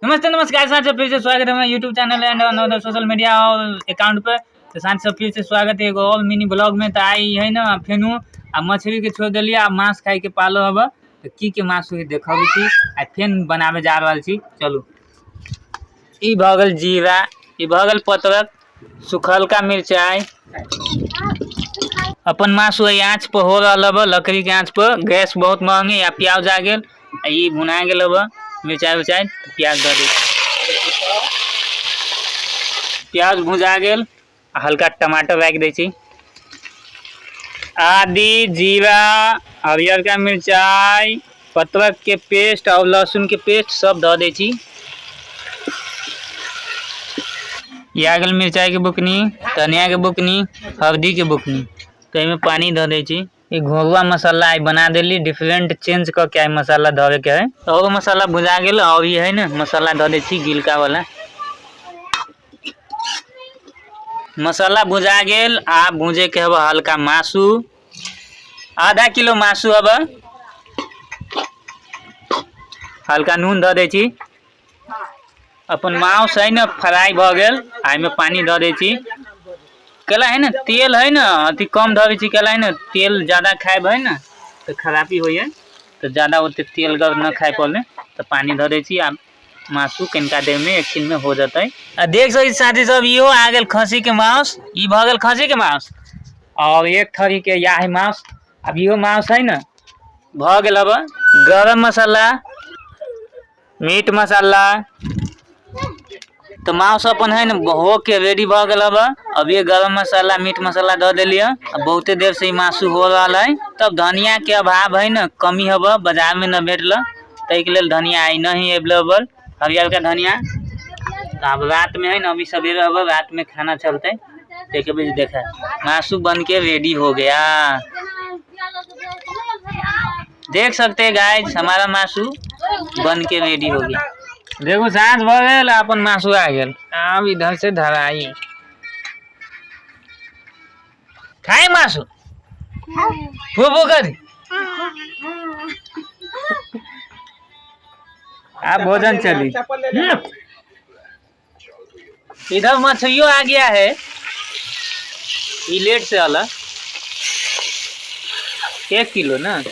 नमस्ते नमस्कार साथ से फिर से स्वागत है हमारे YouTube channel and another social media account पे। तो साथ से फिर से स्वागत है एगो और मिनी ब्लॉग में। तो आई है ना फेनू आ मछली के छोड़ दिलिए आ मांस खाई के पालो हब तो की के मांस देखबी छी आ फेन बनावे जा रहा छी। चलू ई भगल जीरा, ई भगल पत्रक, सुखलका मिर्चाई, अपन मांस आँच पर हो रहा है लकड़ी के आँच पर। गैस बहुत महंगी आ प्याज आ गए ई भुना गए मिर्चाई उर्चाई प्याज दे दी, प्याज भुजा गेल हल्का टमाटर रख दी छी, आदि जीरा हरियर का मिर्चाई पत्रक के पेस्ट और लहसुन के पेस्ट सब दे दी छी। या गेल मिर्चाई के बुकनी, धनिया के बुकनी, हल्दी के बुकनी। तो इमें पानी दे दी छी। ये घोरुआ मसाला आई बना देली डिफरेंट चेंज कर के मसाला धरे के है। और मसाला भुजा गेल और ये है ना मसाला धो दे छी गिलका वाला। मसाला भुजा गेल आ भुजे के हब हल्का मासू, आधा किलो मासू हब हल्का नून धो दे छी। अपन मांस है ना फ्राई भ गेल आ में पानी धो दे छी। केला है ना तेल है ना अति कम धरे छी। केला है ना तेल ज्यादा खाएब है ना तो खराबी हो तो ज्यादा होते तेल गर न खाए पड़े तो पानी धो दे छी। आ मासू कनिका देर में एक दिन में हो जाता है। देख सकी साथी सब इहो आ गेल खसी के मांस, ई भ गेल खसी के मांस और एक थरी के या है मांस। अब इहो मांस है ना भ गेल अब गरम मसाला, मीट मसाला। तो मांस अपन है ना हो के रेडी भ गेल अब ये गरम मसाला मीट मसाला दे दिलिए। बहुते देर से मासू हो रहा है। तब धनिया के अभाव है ना कमी हब बाजार में न भेटल तै के लेल धनिया आई नहीं अवेलेबल हरियर का धनिया। अब रात में है ना अभी सवेरे हब रात में खाना चलते देखे बजे देखा मासू बन के रेडी हो गया। देख सकते हैं गाइस हमारा मासू बन के रेडी हो गया। देखो सांझ भ गेल अपन मासू आ गेल। अब इधर से धराई खाए मासू फूफू कर आप भोजन चली। इधर मछलियों आ गया है, ये लेट से अलग 1 किलो ना।